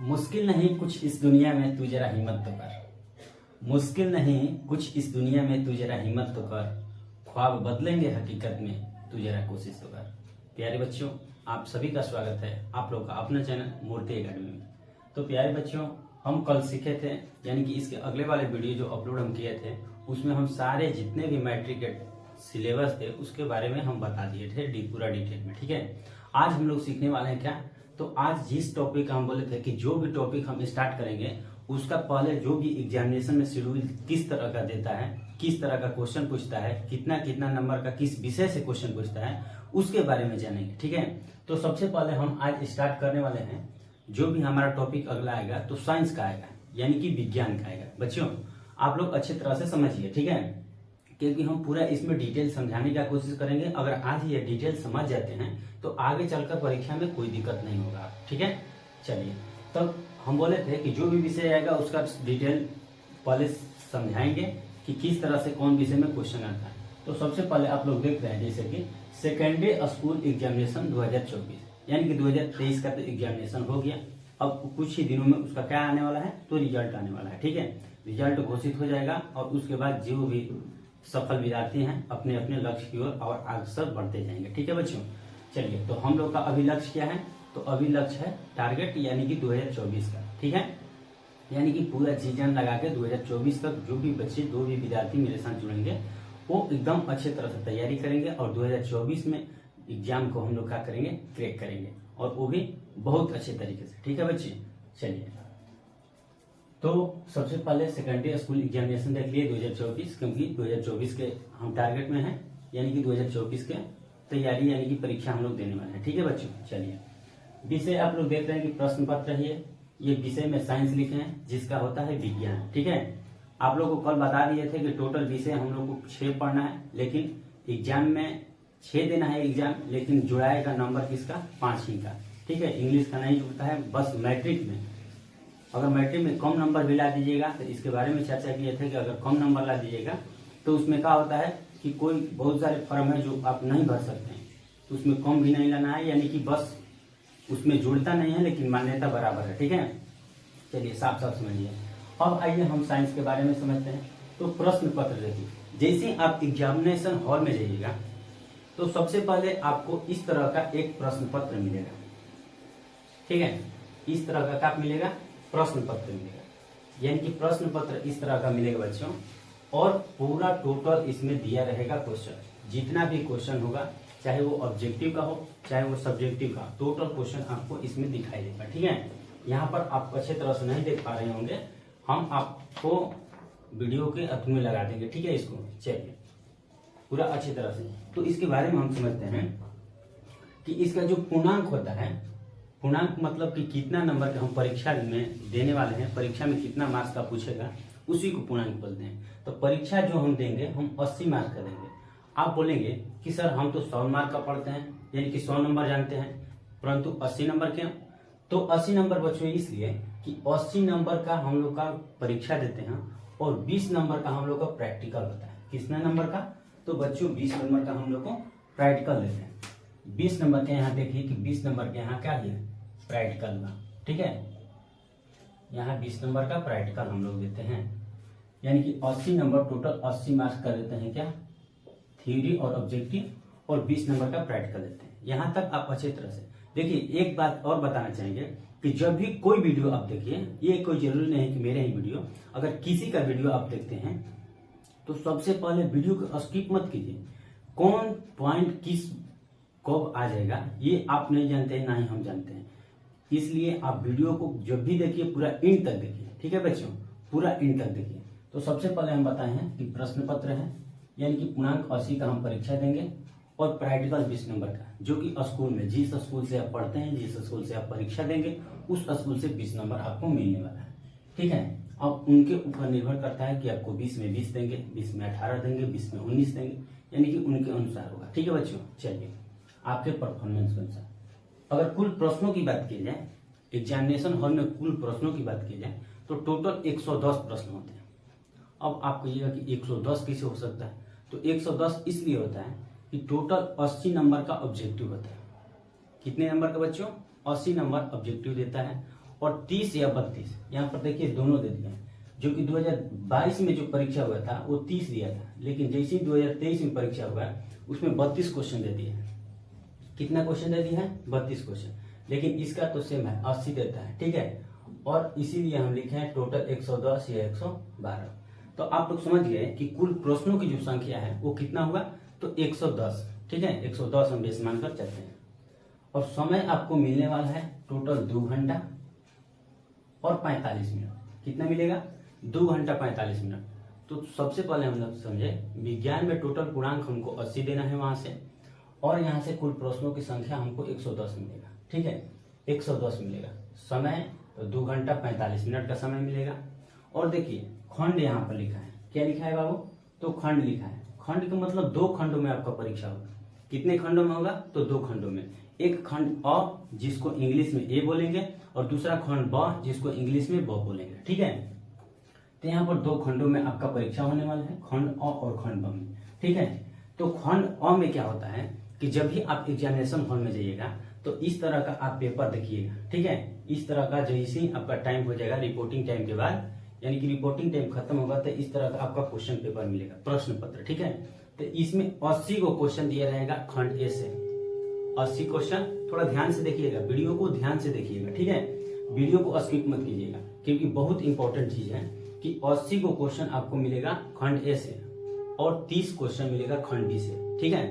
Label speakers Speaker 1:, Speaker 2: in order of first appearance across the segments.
Speaker 1: मुश्किल नहीं कुछ इस दुनिया में तू जरा हिम्मत तो कर। मुश्किल नहीं कुछ इस दुनिया में तू जरा हिम्मत तो कर। ख्वाब बदलेंगे हकीकत में तू जरा कोशिश तो कर। प्यारे बच्चों, आप सभी का स्वागत है आप लोग का अपना चैनल मूर्ति एकेडमी में। तो प्यारे बच्चों, हम कल सीखे थे, यानी कि इसके अगले वाले वीडियो जो अपलोड हम किए थे उसमें हम सारे जितने भी मैट्रिक के सिलेबस थे उसके बारे में हम बता दिए थे पूरा डिटेल में। ठीक है, आज हम लोग सीखने वाले हैं क्या, तो आज जिस टॉपिक का हम बोले थे कि जो भी टॉपिक हम स्टार्ट करेंगे उसका पहले जो भी एग्जामिनेशन में शेड्यूल किस तरह का देता है, किस तरह का क्वेश्चन पूछता है, कितना कितना नंबर का किस विषय से क्वेश्चन पूछता है, उसके बारे में जानेंगे। ठीक है, तो सबसे पहले हम आज स्टार्ट करने वाले हैं जो भी हमारा टॉपिक अगला आएगा तो साइंस का आएगा, यानी कि विज्ञान का आएगा। बच्चों आप लोग अच्छी तरह से समझिए, ठीक है, क्योंकि हम पूरा इसमें डिटेल समझाने की कोशिश करेंगे। अगर आज ये डिटेल समझ जाते हैं तो आगे चलकर परीक्षा में कोई दिक्कत नहीं होगा। ठीक है, चलिए, तब हम बोले थे कि जो भी विषय आएगा उसका डिटेल पहले समझाएंगे कि किस तरह से कौन विषय में क्वेश्चन आता है। तो सबसे पहले आप लोग देख रहे हैं जैसे कि सेकेंडरी स्कूल एग्जामिनेशन 2024, यानी कि 2023 का तो एग्जामिनेशन हो गया। अब कुछ ही दिनों में उसका क्या आने वाला है, तो रिजल्ट आने वाला है। ठीक है, रिजल्ट घोषित हो जाएगा और उसके बाद जो भी सफल विद्यार्थी हैं अपने अपने लक्ष्य की ओर और अग्रसर बढ़ते जाएंगे। ठीक है बच्चों, चलिए, तो हम लोग का अभी लक्ष्य क्या है, तो अभी लक्ष्य है टारगेट यानी कि 2024 का। ठीक है, यानी कि पूरा जीवन लगा के 2024 तक जो भी बच्चे जो भी विद्यार्थी मेरे साथ जुड़ेंगे वो एकदम अच्छे तरह से तैयारी करेंगे और 2024 में एग्जाम को हम लोग क्या करेंगे, क्रैक करेंगे, और वो भी बहुत अच्छे तरीके से। ठीक है बच्चे, चलिए, तो सबसे पहले सेकेंडरी स्कूल एग्जामिनेशन देख लिए 2024, क्योंकि 2024 के हम टारगेट में हैं, यानी कि 2024 के तैयारी यानी कि परीक्षा हम लोग देने वाले हैं। ठीक है बच्चों, चलिए, विषय आप लोग देख रहे हैं कि प्रश्न पत्र है, ये विषय में साइंस लिखे हैं जिसका होता है विज्ञान। ठीक है, आप लोग को कल बता दिए थे कि टोटल विषय हम लोग को 6 पढ़ना है, लेकिन एग्जाम में 6 देना है एग्जाम, लेकिन जुड़ाएगा नंबर किसका, 5 ही का। ठीक है, इंग्लिश का नहीं जुड़ता है, बस मैट्रिक में अगर मैट्रिक में कम नंबर भी ला दीजिएगा, तो इसके बारे में चर्चा किए थे कि अगर कम नंबर ला दीजिएगा तो उसमें क्या होता है कि कोई बहुत सारे फॉर्म है जो आप नहीं भर सकते हैं, तो उसमें कम भी नहीं लाना है, यानी कि बस उसमें जुड़ता नहीं है लेकिन मान्यता बराबर है। ठीक है, चलिए, साफ साफ समझिए। अब आइए हम साइंस के बारे में समझते हैं। तो प्रश्न पत्र देखिए, जैसे आप एग्जामिनेशन हॉल में जाइएगा तो सबसे पहले आपको इस तरह का एक प्रश्न पत्र मिलेगा। ठीक है, इस तरह का क्या मिलेगा, प्रश्न पत्र मिलेगा, यानी कि प्रश्न पत्र इस तरह का मिलेगा बच्चों, और पूरा टोटल इसमें दिया रहेगा क्वेश्चन, जितना भी क्वेश्चन होगा, चाहे वो ऑब्जेक्टिव का हो चाहे वो सब्जेक्टिव का, टोटल क्वेश्चन आपको इसमें दिखाई देगा। ठीक है, यहाँ पर आप अच्छे तरह से नहीं देख पा रहे होंगे, हम आपको वीडियो के अंत में लगा देंगे। ठीक है, इसको चलिए पूरा अच्छी तरह से। तो इसके बारे में हम समझते हैं कि इसका जो पूर्णांक होता है, पूर्णांक मतलब कि कितना नंबर का हम परीक्षा में देने वाले हैं, परीक्षा में कितना मार्क्स का पूछेगा, उसी को पूर्णांक बोलते हैं। तो परीक्षा जो हम देंगे हम 80 मार्क्स का देंगे। आप बोलेंगे कि सर हम तो 100 मार्क का पढ़ते हैं, यानी कि 100 नंबर जानते हैं, परंतु 80 नंबर क्यों? तो 80 नंबर बच्चों इसलिए कि 80 नंबर का हम लोग का परीक्षा देते हैं और 20 नंबर का हम लोग का प्रैक्टिकल होता है। कितना नंबर का? तो बच्चों 20 नंबर का हम लोग को प्रैक्टिकल देते हैं। 20 नंबर के यहाँ देखिए कि 20 नंबर के यहाँ क्या है, प्रैक्टिकल का। ठीक है, यहाँ 20 नंबर का प्रैक्टिकल हम लोग देते हैं, यानी कि 80 नंबर टोटल 80 मार्क्स का देते हैं क्या, थ्योरी और ऑब्जेक्टिव, और 20 नंबर का प्रैक्टिकल देते हैं। यहाँ तक आप अच्छी तरह से देखिए। एक बात और बताना चाहेंगे कि जब भी कोई वीडियो आप देखिए, ये कोई जरूरी नहीं कि मेरे ही वीडियो, अगर किसी का वीडियो आप देखते हैं तो सबसे पहले वीडियो को स्किप मत कीजिए। कौन पॉइंट किस कब आ जाएगा ये आप नहीं जानते हैं, ना ही हम जानते हैं, इसलिए आप वीडियो को जब भी देखिए पूरा एंड तक देखिए। ठीक है बच्चों, पूरा एंड तक देखिए। तो सबसे पहले हम बताए हैं कि प्रश्न पत्र है, यानी कि पूर्णांक 80 का हम परीक्षा देंगे, और प्रैक्टिकल 20 नंबर का, जो कि स्कूल में जिस स्कूल से आप पढ़ते हैं, जिस स्कूल से आप परीक्षा देंगे उस स्कूल से 20 नंबर आपको मिलने वाला है। ठीक है, अब उनके ऊपर निर्भर करता है कि आपको 20 में 20 देंगे, 20 में 18 देंगे, 20 में 19 देंगे, यानी कि उनके अनुसार होगा। ठीक है बच्चों, चलिए, आपके परफॉर्मेंस के अनुसार। अगर कुल प्रश्नों की बात की जाए, एग्जामिनेशन हॉल में कुल प्रश्नों की बात की जाए तो टोटल 110 प्रश्न होते हैं। अब आप कहिएगा कि 110 कैसे हो सकता है, तो 110 इसलिए होता है कि टोटल 80 नंबर का ऑब्जेक्टिव होता है। कितने नंबर का बच्चों? 80 नंबर ऑब्जेक्टिव देता है, और 30 या 32, यहाँ पर देखिए दोनों दे दिए हैं। जो कि 2022 में जो परीक्षा हुआ था वो 30 दिया था, लेकिन जैसे ही 2023 में परीक्षा हुआ उसमें 32 क्वेश्चन दे दिए। कितना क्वेश्चन दे दिया है? 32 क्वेश्चन। लेकिन इसका तो सेम है, 80 देता है, ठीक है। और इसीलिए हम लिखे हैं टोटल 110 या 112। तो आप लोग समझ गए कि कुल प्रश्नों की जो संख्या है वो कितना हुआ, तो 110, ठीक है। 110 हम बेस मानकर चलते हैं। और समय आपको मिलने वाला है टोटल 2 घंटा और 45 मिनट। कितना मिलेगा? 2 घंटा 45 मिनट। तो सबसे पहले हम लोग समझे, विज्ञान में टोटल पूर्णांक हमको 80 देना है वहां से, और यहाँ से कुल प्रश्नों की संख्या हमको 110 मिलेगा, ठीक है। 110 मिलेगा। समय तो 2 घंटा 45 मिनट का समय मिलेगा। और देखिए खंड यहाँ पर लिखा है, क्या लिखा है बाबू? तो खंड लिखा है। खंड का मतलब 2 खंडों में आपका परीक्षा होगा। कितने खंडों में होगा? तो 2 खंडों में। एक खंड अ जिसको इंग्लिश में ए बोलेंगे, और दूसरा खंड ब जिसको इंग्लिश में ब बोलेंगे, ठीक है। तो यहाँ पर 2 खंडों में आपका परीक्षा होने वाला है, खंड अ और खंड ब में, ठीक है। तो खंड अ में क्या होता है कि जब भी आप एग्जामिनेशन हॉल में जाइएगा तो इस तरह का आप पेपर देखिएगा, ठीक है। इस तरह का जैसे ही आपका टाइम हो जाएगा रिपोर्टिंग टाइम के बाद, यानी कि रिपोर्टिंग टाइम खत्म होगा, तो इस तरह का आपका क्वेश्चन पेपर मिलेगा, प्रश्न पत्र, ठीक है। तो इसमें 80 को क्वेश्चन दिया रहेगा खंड ए से। 80 क्वेश्चन, थोड़ा ध्यान से देखिएगा, वीडियो को ध्यान से देखिएगा, ठीक है। वीडियो को स्किप मत कीजिएगा, क्योंकि बहुत इंपॉर्टेंट चीज है कि 80 को क्वेश्चन आपको मिलेगा खंड ए से और 30 क्वेश्चन मिलेगा खंड बी से, ठीक है।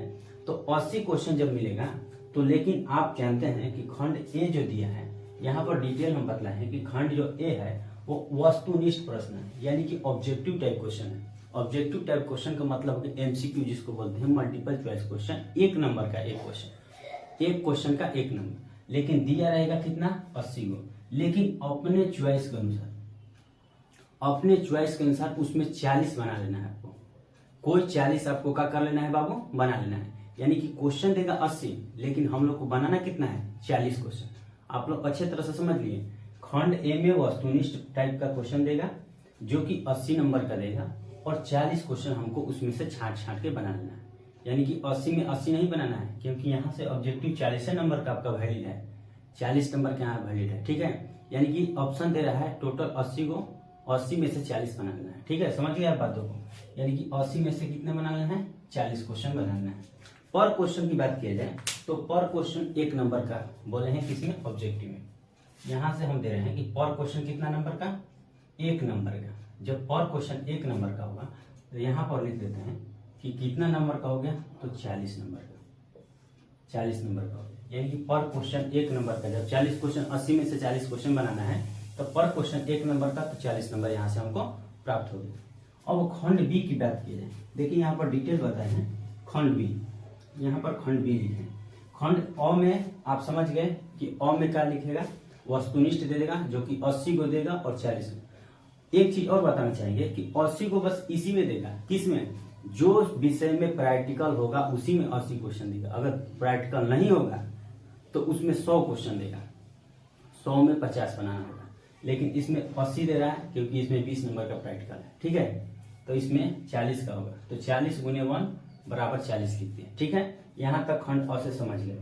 Speaker 1: तो 80 क्वेश्चन जब मिलेगा तो, लेकिन आप जानते हैं कि खंड ए जो दिया है, यहाँ पर डिटेल हम बतलाए हैं कि खंड जो ए है वो वस्तुनिष्ठ प्रश्न है, यानी कि ऑब्जेक्टिव टाइप क्वेश्चन है। ऑब्जेक्टिव टाइप क्वेश्चन का मतलब है एमसीक्यू जिसको बोलते हैं, मल्टीपल चॉइस क्वेश्चन। 1 नंबर का एक क्वेश्चन, एक क्वेश्चन का 1 नंबर, लेकिन दिया रहेगा कितना? 80 को। लेकिन अपने चॉइस के अनुसार, अपने चॉइस के अनुसार उसमें 40 बना लेना है आपको। कोई 40 आपको क्या कर लेना है बाबू? बना लेना है। यानी कि क्वेश्चन देगा 80, लेकिन हम लोग को बनाना कितना है? 40 क्वेश्चन। आप लोग अच्छे तरह से समझ लिए। खंड ए में वस्तुनिष्ठ टाइप का क्वेश्चन देगा जो कि 80 नंबर का देगा, और 40 क्वेश्चन हमको उसमें से छांट के बना लेना है। यानी कि 80 में 80 नहीं बनाना है, क्योंकि यहाँ से ऑब्जेक्टिव 40 नंबर का आपका वैलिड है, 40 नंबर का यहाँ वैलिड है, ठीक है। यानी कि ऑप्शन दे रहा है टोटल 80 को, 80 में से 40 बना लेना है, ठीक है। समझ गए आप बातों को? यानी कि 80 में से कितने बना लेना है? 40 क्वेश्चन बना लेना है। पर क्वेश्चन की बात किया जाए तो पर क्वेश्चन 1 नंबर का बोले हैं, किसमें? ऑब्जेक्टिव में। यहां से हम दे रहे हैं कि पर क्वेश्चन कितना नंबर का? 1 नंबर का। जब पर क्वेश्चन 1 नंबर का होगा तो यहाँ पर लिख देते हैं कि कितना नंबर का हो गया? तो 40 नंबर का, 40 नंबर का हो गया। यानी कि पर क्वेश्चन 1 नंबर का, जब 40 क्वेश्चन, 80 में से 40 क्वेश्चन बनाना है तो पर क्वेश्चन 1 नंबर का, तो 40 नंबर यहाँ से हमको प्राप्त हो गया। अब खंड बी की बात की जाए, देखिए यहाँ पर डिटेल बताए हैं खंड बी, यहाँ पर खंड बी लिखे। खंड अ में आप समझ गए कि अ में क्या लिखेगा? वस्तुनिष्ठ दे देगा जो कि 80 को देगा और 40 को। एक चीज और बताना चाहेंगे कि 80 को बस इसी में देगा, किसमें? जो विषय में प्रैक्टिकल होगा उसी में 80 क्वेश्चन देगा। अगर प्रैक्टिकल नहीं होगा तो उसमें 100 क्वेश्चन देगा, 100 में 50 बनाना होगा। लेकिन इसमें 80 दे रहा है क्योंकि इसमें 20 नंबर का प्रैक्टिकल है, ठीक है। तो इसमें 40 का होगा, तो 40 गुने 1 बराबर 40 लिखते हैं, ठीक है। यहाँ तक खंड अ से समझ गए।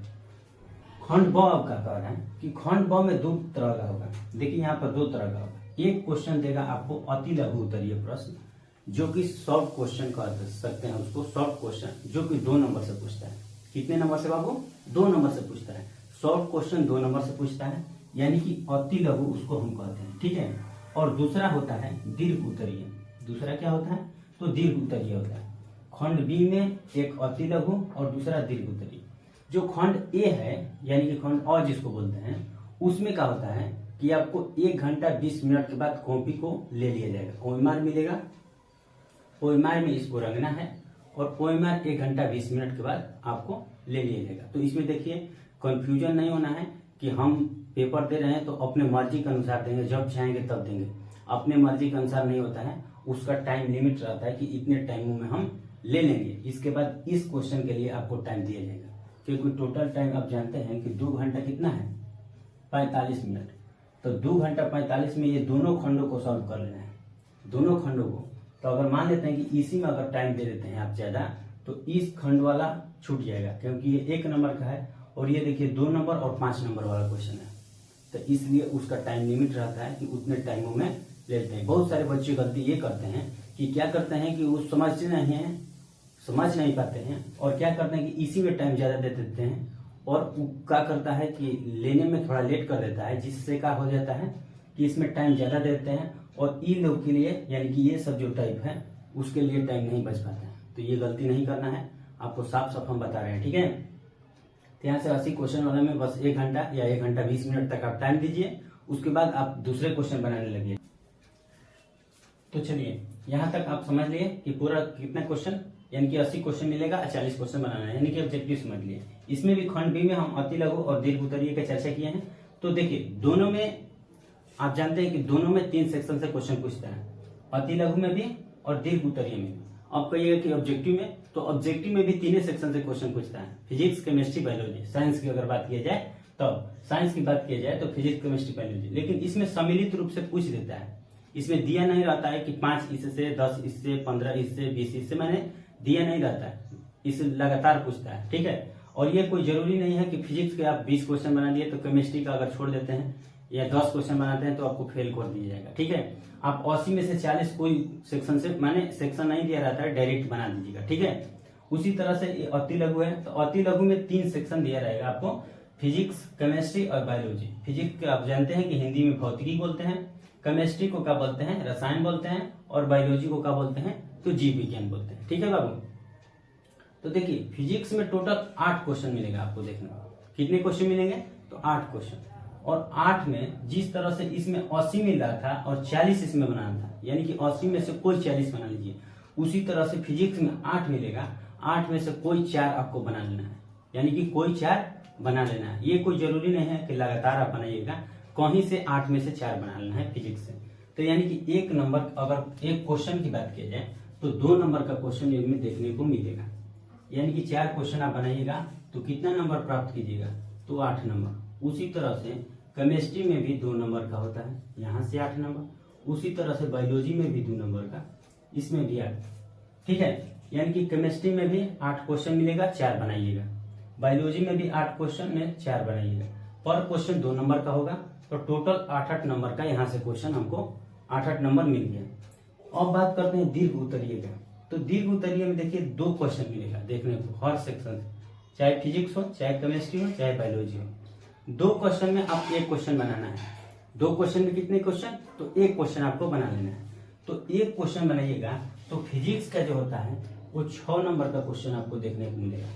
Speaker 1: खंड ब अब क्या कह रहा है कि खंड ब में 2 तरह का होगा। देखिए यहाँ पर 2 तरह का होगा। एक क्वेश्चन देगा आपको अति लघु उत्तरीय प्रश्न, जो कि शॉर्ट क्वेश्चन कह सकते हैं उसको, शॉर्ट क्वेश्चन, जो कि 2 नंबर से पूछता है। कितने नंबर से बाबू? 2 नंबर से पूछता है। शॉर्ट क्वेश्चन 2 नंबर से पूछता है, यानी कि अति लघु उसको हम कहते हैं, ठीक है। और दूसरा होता है दीर्घ उत्तरीय। दूसरा क्या होता है? तो दीर्घ उत्तरीय होता है। खंड बी में एक अति लघु और दूसरा दीर्घ उत्तरीय। जो खंड ए है, यानी कि खंड अ जिसको बोलते हैं, उसमें क्या होता है कि आपको 1 घंटा 20 मिनट के बाद कॉपी को ले लिया जाएगा, ओएमआर मिलेगा। ओएमआर में इसको रंगना है और ओएमआर 1 घंटा 20 मिनट के बाद आपको ले लिया जाएगा। तो इसमें देखिए कंफ्यूजन नहीं होना है कि हम पेपर दे रहे हैं तो अपने मर्जी के अनुसार देंगे, जब चाहेंगे तब देंगे। अपने मर्जी के अनुसार नहीं होता है, उसका टाइम लिमिट रहता है कि इतने टाइमों में हम ले लेंगे। इसके बाद इस क्वेश्चन के लिए आपको टाइम दिया जाएगा, क्योंकि टोटल टाइम आप जानते हैं कि 2 घंटा कितना है? 45 मिनट। तो 2 घंटा 45 में ये दोनों खंडों को सॉल्व कर लेना है, दोनों खंडों को। तो अगर मान लेते हैं कि इसी में अगर टाइम दे देते हैं आप ज्यादा, तो इस खंड वाला छूट जाएगा, क्योंकि ये 1 नंबर का है, और ये देखिए 2 नंबर और 5 नंबर वाला क्वेश्चन है। तो इसलिए उसका टाइम लिमिट रहता है कि उतने टाइमों में लेते हैं। बहुत सारे बच्चे गलती ये करते हैं कि क्या करते हैं कि वो समझ नहीं पाते हैं और क्या करते हैं कि इसी में टाइम ज्यादा दे देते हैं और क्या करता है कि लेने में थोड़ा लेट कर देता है, जिससे क्या हो जाता है कि इसमें टाइम ज्यादा देते हैं और ई लोग के लिए यानी कि ये सब जो टाइप है उसके लिए टाइम नहीं बच पाता है। तो ये गलती नहीं करना है, आपको साफ साफ हम बता रहे हैं, ठीक है। तो यहाँ से 80 क्वेश्चन वाले में बस 1 घंटा या 1 घंटा 20 मिनट तक आप टाइम दीजिए, उसके बाद आप दूसरे क्वेश्चन बनाने लगिए। तो चलिए यहाँ तक आप समझ लिए कि पूरा कितना क्वेश्चन यानी कि 80 क्वेश्चन मिलेगा और 40 क्वेश्चन बनाना है, यानी कि ऑब्जेक्टिव समझ लिए। इसमें भी खंड बी में हम अति लघु और दीर्घ उत्तरीय की चर्चा किए हैं। तो देखिए दोनों में आप जानते हैं कि दोनों में 3 सेक्शन से क्वेश्चन पूछता है, अति लघु में भी और दीर्घ उत्तरीय में भी। अब कहिएगा कि ऑब्जेक्टिव में, तो ऑब्जेक्टिव में भी 3 सेक्शन से क्वेश्चन पूछता है, फिजिक्स, केमिस्ट्री, बायोलॉजी। साइंस की अगर बात की जाए तब साइंस की बात की जाए तो फिजिक्स, केमिस्ट्री, बायोलॉजी। लेकिन इसमें सम्मिलित रूप से पूछ देता है, इसमें दिया नहीं रहता है कि 5 इससे, 10 इससे, 15 इससे, 20 इससे, मैंने दिया नहीं रहता है, इसे लगातार पूछता है, ठीक है। और ये कोई जरूरी नहीं है कि फिजिक्स के आप 20 क्वेश्चन बना दिए तो केमिस्ट्री का अगर छोड़ देते हैं या 10 क्वेश्चन बनाते हैं तो आपको फेल कर दिया जाएगा, ठीक है। आप 80 में से 40 कोई सेक्शन से, माने सेक्शन नहीं दिया रहता है, डायरेक्ट बना दीजिएगा, ठीक है। उसी तरह से अति लघु है, तो अति लघु में 3 सेक्शन दिया रहेगा आपको, फिजिक्स, केमिस्ट्री और बायोलॉजी। फिजिक्स आप जानते हैं कि हिंदी में भौतिकी बोलते हैं, केमिस्ट्री को क्या बोलते हैं, रसायन बोलते हैं, और बायोलॉजी को क्या बोलते हैं, तो जीव विज्ञान बोलते हैं, ठीक है बाबू। तो देखिए फिजिक्स में टोटल 8 क्वेश्चन मिलेगा आपको देखना। कितने क्वेश्चन मिलेंगे, तो 8 क्वेश्चन। और 8 में जिस तरह से इसमें 80 मिल रहा था और 40 इसमें बनाना था, यानी कि 80 में से कोई 40 बना लीजिए, उसी तरह से फिजिक्स में 8 मिलेगा, 8 में से कोई 4 आपको बना लेना है, यानी कि कोई 4 बना लेना है। ये कोई जरूरी नहीं है कि लगातार आप बनाइएगा, कहीं से 8 में से 4 बना लेना है फिजिक्स से। तो यानी कि 1 नंबर, अगर एक क्वेश्चन की बात की जाए तो 2 नंबर का क्वेश्चन में देखने को मिलेगा, यानी कि 4 क्वेश्चन आप बनाइएगा तो कितना नंबर प्राप्त कीजिएगा, तो 8 नंबर। उसी तरह से केमिस्ट्री में भी 2 नंबर का होता है, यहाँ से 8 नंबर। उसी तरह से बायोलॉजी में भी 2 नंबर का, इसमें भी 8, ठीक है। यानी कि केमिस्ट्री में भी 8 क्वेश्चन मिलेगा, 4 बनाइएगा। बायोलॉजी में भी 8 क्वेश्चन में 4 बनाइएगा। पर क्वेश्चन 2 नंबर का होगा, तो टोटल 8-8 नंबर का यहाँ से क्वेश्चन हमको 8-8 नंबर मिल गया। अब बात करते हैं दीर्घ उत्तरीय का। तो दीर्घ उत्तरीय में देखिए 2 क्वेश्चन मिलेगा देखने को हर सेक्शन से, चाहे फिजिक्स हो, चाहे केमिस्ट्री हो, चाहे बायोलॉजी हो। 2 क्वेश्चन में आप 1 क्वेश्चन बनाना है। 2 क्वेश्चन में कितने क्वेश्चन, तो 1 क्वेश्चन आपको बना लेना है। तो 1 क्वेश्चन बनाइएगा तो फिजिक्स का जो होता है वो 6 नंबर का क्वेश्चन आपको देखने को मिलेगा,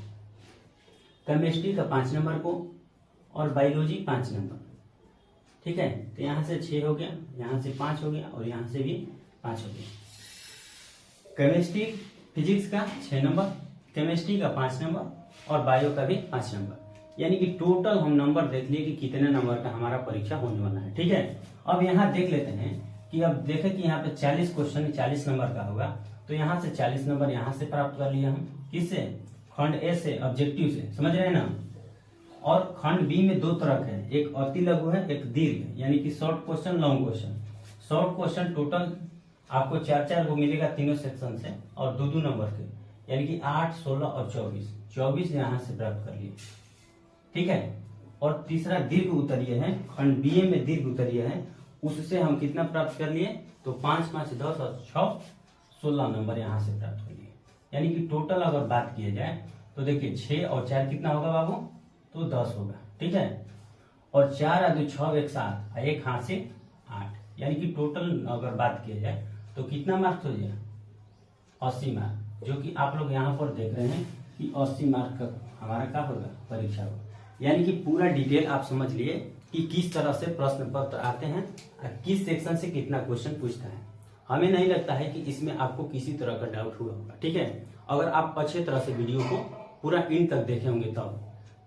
Speaker 1: केमिस्ट्री का 5 नंबर को, और बायोलॉजी 5 नंबर, ठीक है। तो यहाँ से 6 हो गया, यहाँ से 5 हो गया और यहाँ से भी 5 हो गया। केमिस्ट्री फिजिक्स का 6 नंबर, केमिस्ट्री का 5 नंबर और बायो का भी 5 नंबर, यानी कि टोटल हम नंबर देख लिए कि कितने नंबर का हमारा परीक्षा होने वाला है, ठीक है। अब यहाँ देख लेते हैं कि अब देखें कि यहाँ पे 40 क्वेश्चन 40 नंबर का होगा, तो यहाँ से 40 नंबर यहाँ से प्राप्त कर लिया हम, किससे, खंड ए से, ऑब्जेक्टिव से, समझ रहे हैं ना। और खंड बी में 2 तरह है, एक अति लघु है, एक दीर्घ, यानी कि short question, long question. Short question total आपको 4-4 को मिलेगा तीनों सेक्शन से और 2-2 नंबर के, यानी कि 8, 16 और 24 यहाँ से प्राप्त कर लिए, ठीक है। और तीसरा दीर्घ उत्तरीय है, खंड बी में दीर्घ उत्तरीय है, उससे हम कितना प्राप्त कर लिए, तो 5, 5, 10 और 6, 16 नंबर यहाँ से प्राप्त कर लिए। यानी कि टोटल अगर बात किया जाए तो देखिए 6 और 4 कितना होगा बाबू, तो 10 होगा, ठीक है। और 4 और 2 6 एक साथ, एक हाथ से 8, यानी कि टोटल अगर बात किया जाए तो कितना मार्क्स हो जाएगा, 80 मार्क, जो कि आप लोग यहाँ पर देख रहे हैं कि 80 मार्क का हमारा क्या होगा, परीक्षा होगा। यानी कि पूरा डिटेल आप समझ लिए कि किस तरह से प्रश्न पत्र आते हैं और किस सेक्शन से कितना क्वेश्चन पूछता है। हमें नहीं लगता है कि इसमें आपको किसी तरह का डाउट हुआ होगा, ठीक है। अगर आप अच्छे तरह से वीडियो को पूरा इन तक देखे होंगे तब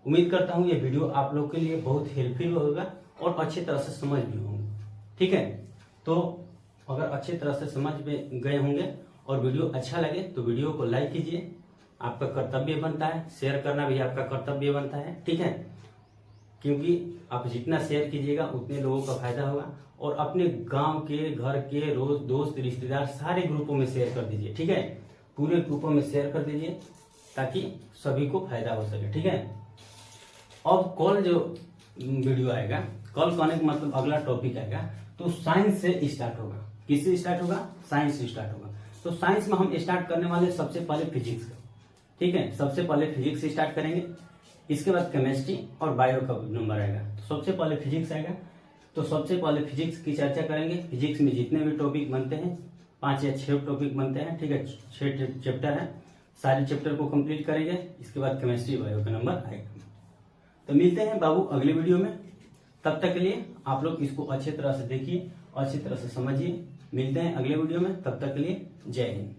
Speaker 1: उम्मीद करता हूँ ये वीडियो आप लोग के लिए बहुत हेल्पफुल होगा और अच्छे तरह से समझ भी होंगे, ठीक है। तो अगर अच्छे तरह से समझ में गए होंगे और वीडियो अच्छा लगे तो वीडियो को लाइक कीजिए, आपका कर्तव्य बनता है, शेयर करना भी आपका कर्तव्य बनता है, ठीक है। क्योंकि आप जितना शेयर कीजिएगा उतने लोगों का फायदा होगा। और अपने गांव के, घर के, रोज दोस्त, रिश्तेदार सारे ग्रुपों में शेयर कर दीजिए, ठीक है। पूरे ग्रुपों में शेयर कर दीजिए ताकि सभी को फायदा हो सके, ठीक है। अब कल जो वीडियो आएगा, कल कहने का मतलब अगला टॉपिक आएगा तो साइंस से स्टार्ट होगा। किससे स्टार्ट होगा? साइंस से स्टार्ट होगा। तो साइंस में हम स्टार्ट करने वाले सबसे पहले फिजिक्स का, ठीक है, सबसे पहले फिजिक्स से स्टार्ट करेंगे। इसके बाद केमिस्ट्री और बायो का नंबर आएगा। तो सबसे पहले फिजिक्स आएगा। तो सबसे पहले फिजिक्स की चर्चा करेंगे। फिजिक्स में जितने भी टॉपिक बनते हैं 5 या 6 टॉपिक बनते हैं, ठीक है, 6 चैप्टर है, सारे चैप्टर को कंप्लीट करेंगे। इसके बाद केमिस्ट्री बायो का नंबर आएगा। तो मिलते हैं बाबू अगले वीडियो में। तब तक के लिए आप लोग इसको अच्छी तरह से देखिए, अच्छी तरह से समझिए। मिलते हैं अगले वीडियो में, तब तक के लिए जय हिंद।